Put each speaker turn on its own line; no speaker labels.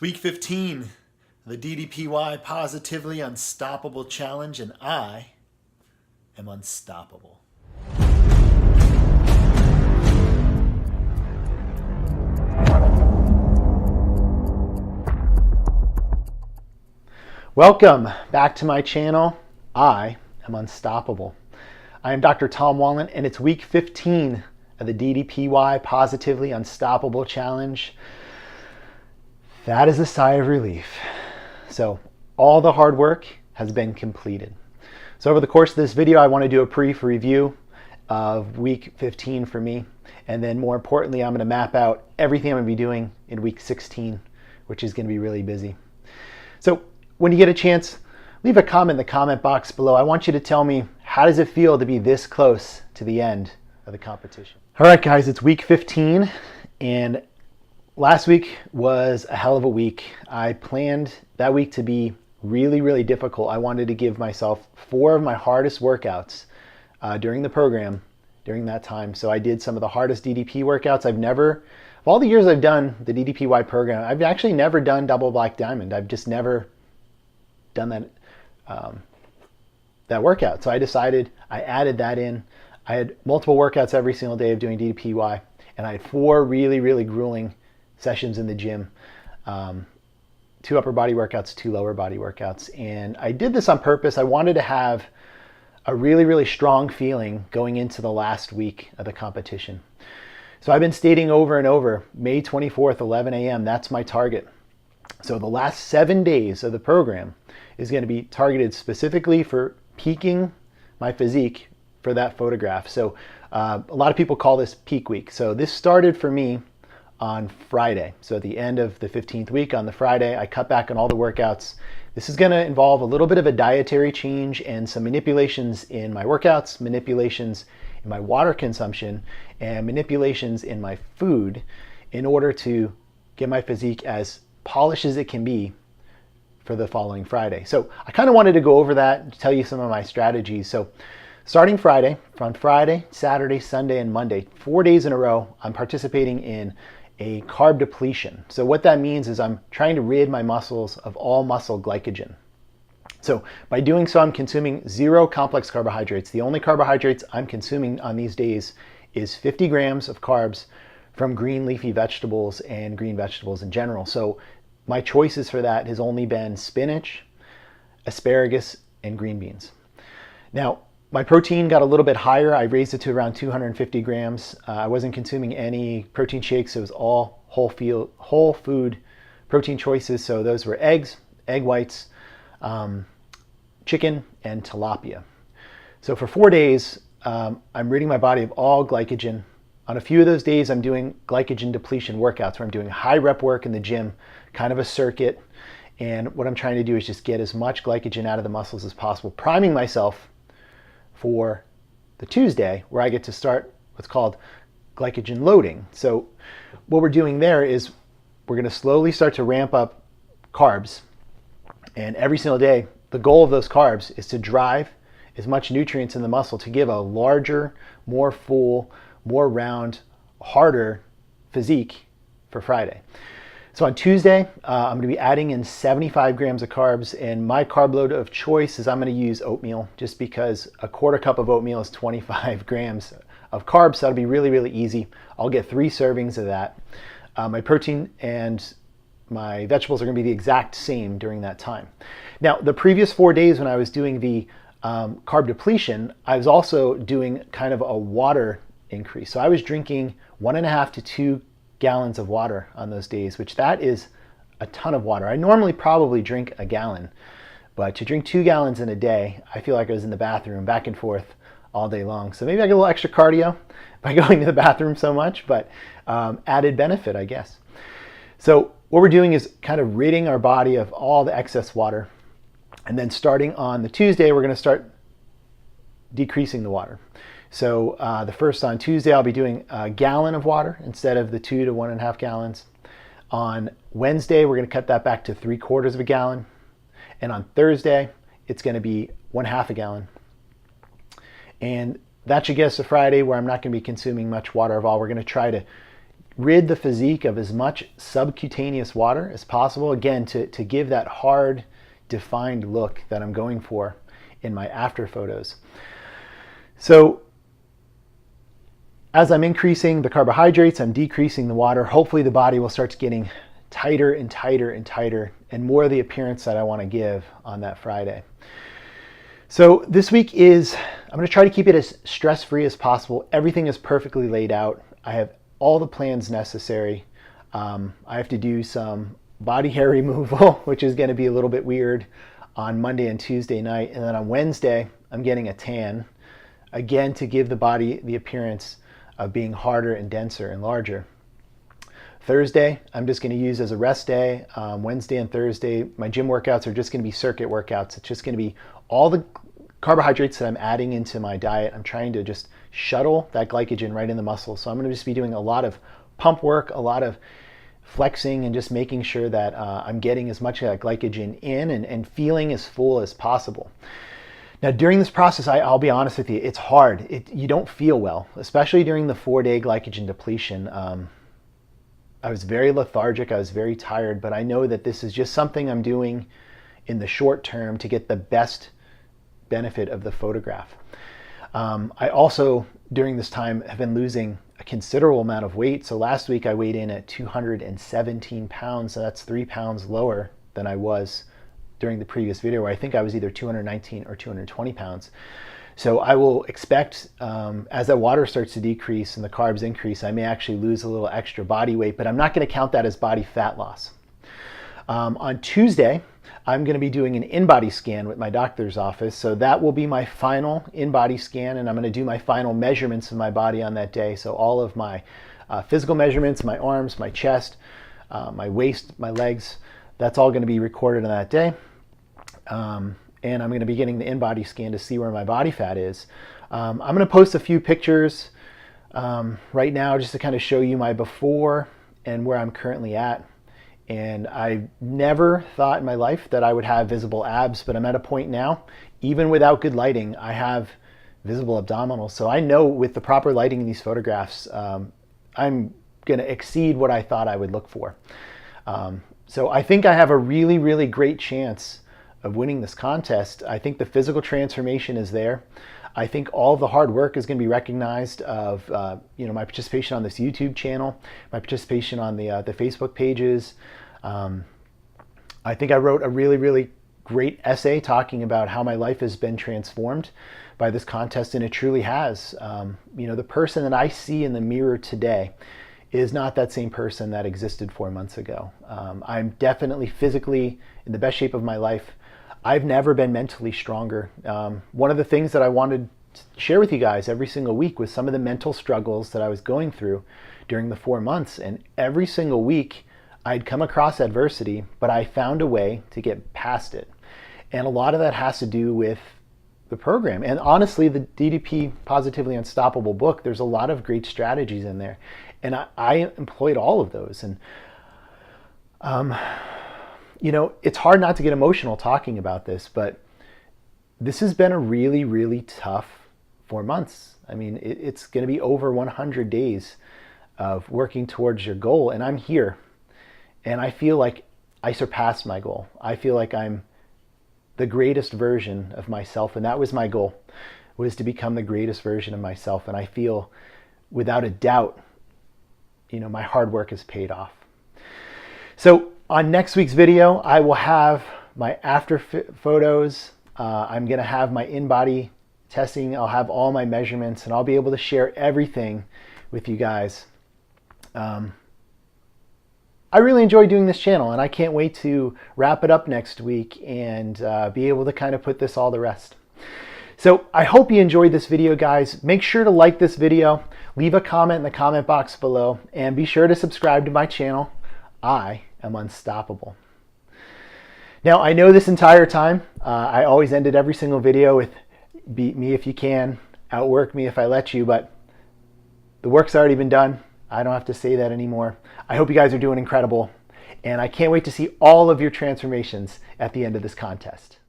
It's week 15 of the DDPY Positively Unstoppable Challenge, and I am unstoppable. Welcome back to my channel. I am unstoppable. I am Dr. Tom Wallen, and it's week 15 of the DDPY Positively Unstoppable Challenge. That is a sigh of relief. So all the hard work has been completed. So over the course of this video, I want to do a brief review of week 15 for me. And then more importantly, I'm going to map out everything I'm going to be doing in week 16, which is going to be really busy. So when you get a chance, leave a comment in the comment box below. I want you to tell me, how does it feel to be this close to the end of the competition? All right, guys, it's week 15, and last week was a hell of a week. I planned that week to be really, really difficult. I wanted to give myself 4 of my hardest workouts during the program during that time. So I did some of the hardest DDP workouts. of all the years I've done the DDPY program, I've actually never done double black diamond. I've just never done that workout. So I decided I added that in. I had multiple workouts every single day of doing DDPY, and I had 4 really, really grueling sessions in the gym, 2 upper body workouts, 2 lower body workouts. And I did this on purpose. I wanted to have a really, really strong feeling going into the last week of the competition. So I've been stating over and over, May 24th, 11 a.m., that's my target. So the last 7 days of the program is going to be targeted specifically for peaking my physique for that photograph. So a lot of people call this peak week. So this started for me on Friday. So at the end of the 15th week on the Friday, I cut back on all the workouts. This is going to involve a little bit of a dietary change and some manipulations in my workouts, manipulations in my water consumption, and manipulations in my food in order to get my physique as polished as it can be for the following Friday. So I kind of wanted to go over that and tell you some of my strategies. So starting Friday, on Friday, Saturday, Sunday, and Monday, 4 days in a row, I'm participating in a carb depletion. So what that means is I'm trying to rid my muscles of all muscle glycogen. So by doing so, I'm consuming 0 complex carbohydrates. The only carbohydrates I'm consuming on these days is 50 grams of carbs from green leafy vegetables and green vegetables in general. So my choices for that has only been spinach, asparagus, and green beans. Now, my protein got a little bit higher. I raised it to around 250 grams. I wasn't consuming any protein shakes. It was all whole food protein choices. So those were eggs, egg whites, chicken, and tilapia. So for 4 days, I'm ridding my body of all glycogen. On a few of those days, I'm doing glycogen depletion workouts where I'm doing high rep work in the gym, kind of a circuit. And what I'm trying to do is just get as much glycogen out of the muscles as possible, priming myself for the Tuesday, where I get to start what's called glycogen loading. So what we're doing there is we're going to slowly start to ramp up carbs. And every single day, the goal of those carbs is to drive as much nutrients in the muscle to give a larger, more full, more round, harder physique for Friday. So on Tuesday, I'm going to be adding in 75 grams of carbs, and my carb load of choice is I'm going to use oatmeal, just because a quarter cup of oatmeal is 25 grams of carbs, so that'll be really, really easy. I'll get 3 servings of that. My protein and my vegetables are going to be the exact same during that time. Now, the previous 4 days when I was doing the carb depletion, I was also doing kind of a water increase. So I was drinking 1.5 to 2 gallons of water on those days, which that is a ton of water. I normally probably drink a gallon, but to drink 2 gallons in a day, I feel like I was in the bathroom back and forth all day long. So maybe I get a little extra cardio by going to the bathroom so much, but added benefit, I guess. So what we're doing is kind of ridding our body of all the excess water. And then starting on the Tuesday, we're going to start decreasing the water. So on Tuesday, I'll be doing a gallon of water instead of the 2 to 1.5 gallons. On Wednesday, we're going to cut that back to 3/4 of a gallon. And on Thursday, it's going to be 1/2 gallon. And that should get us to Friday, where I'm not going to be consuming much water at all. We're going to try to rid the physique of as much subcutaneous water as possible, again, to give that hard, defined look that I'm going for in my after photos. So as I'm increasing the carbohydrates, I'm decreasing the water. Hopefully the body will start getting tighter and tighter and tighter, and more of the appearance that I want to give on that Friday. So this week I'm going to try to keep it as stress-free as possible. Everything is perfectly laid out. I have all the plans necessary. I have to do some body hair removal, which is going to be a little bit weird on Monday and Tuesday night. And then on Wednesday, I'm getting a tan, again, to give the body the appearance of being harder and denser and larger. Thursday, I'm just going to use as a rest day. Wednesday and Thursday, my gym workouts are just going to be circuit workouts. It's just going to be all the carbohydrates that I'm adding into my diet. I'm trying to just shuttle that glycogen right in the muscle. So I'm going to just be doing a lot of pump work, a lot of flexing, and just making sure that I'm getting as much of that glycogen in and feeling as full as possible. Now, during this process, I'll be honest with you, it's hard. You don't feel well, especially during the 4-day glycogen depletion. I was very lethargic, I was very tired, but I know that this is just something I'm doing in the short term to get the best benefit of the photograph. I also, during this time, have been losing a considerable amount of weight. So last week I weighed in at 217 pounds, so that's 3 pounds lower than I was during the previous video, where I think I was either 219 or 220 pounds. So I will expect, as that water starts to decrease and the carbs increase, I may actually lose a little extra body weight, but I'm not going to count that as body fat loss. On Tuesday, I'm going to be doing an in-body scan with my doctor's office. So that will be my final in-body scan, and I'm going to do my final measurements of my body on that day. So all of my physical measurements, my arms, my chest, my waist, my legs, that's all going to be recorded on that day. And I'm going to be getting the in-body scan to see where my body fat is. I'm going to post a few pictures right now just to kind of show you my before and where I'm currently at. And I never thought in my life that I would have visible abs, but I'm at a point now, even without good lighting, I have visible abdominals. So I know with the proper lighting in these photographs, I'm going to exceed what I thought I would look for. So I think I have a really, really great chance of winning this contest. I think the physical transformation is there. I think all of the hard work is going to be recognized of my participation on this YouTube channel, my participation on the Facebook pages. I think I wrote a really, really great essay talking about how my life has been transformed by this contest, and it truly has. The person that I see in the mirror today is not that same person that existed 4 months ago. I'm definitely physically in the best shape of my life. I've never been mentally stronger. One of the things that I wanted to share with you guys every single week was some of the mental struggles that I was going through during the 4 months. And every single week I'd come across adversity, but I found a way to get past it. And a lot of that has to do with the program. And honestly, the DDP Positively Unstoppable book, there's a lot of great strategies in there. And I employed all of those. And it's hard not to get emotional talking about this, but this has been a really, really tough 4 months. I mean, it's going to be over 100 days of working towards your goal, and I'm here. And I feel like I surpassed my goal. I feel like I'm the greatest version of myself, and that was my goal, was to become the greatest version of myself. And I feel, without a doubt, my hard work has paid off. So on next week's video, I will have my after photos. I'm going to have my in-body testing. I'll have all my measurements, and I'll be able to share everything with you guys. I really enjoy doing this channel, and I can't wait to wrap it up next week and be able to kind of put this all to rest. So I hope you enjoyed this video, guys. Make sure to like this video, leave a comment in the comment box below, and be sure to subscribe to my channel. I am unstoppable. Now, I know this entire time, I always ended every single video with beat me if you can, outwork me if I let you, but the work's already been done. I don't have to say that anymore. I hope you guys are doing incredible, and I can't wait to see all of your transformations at the end of this contest.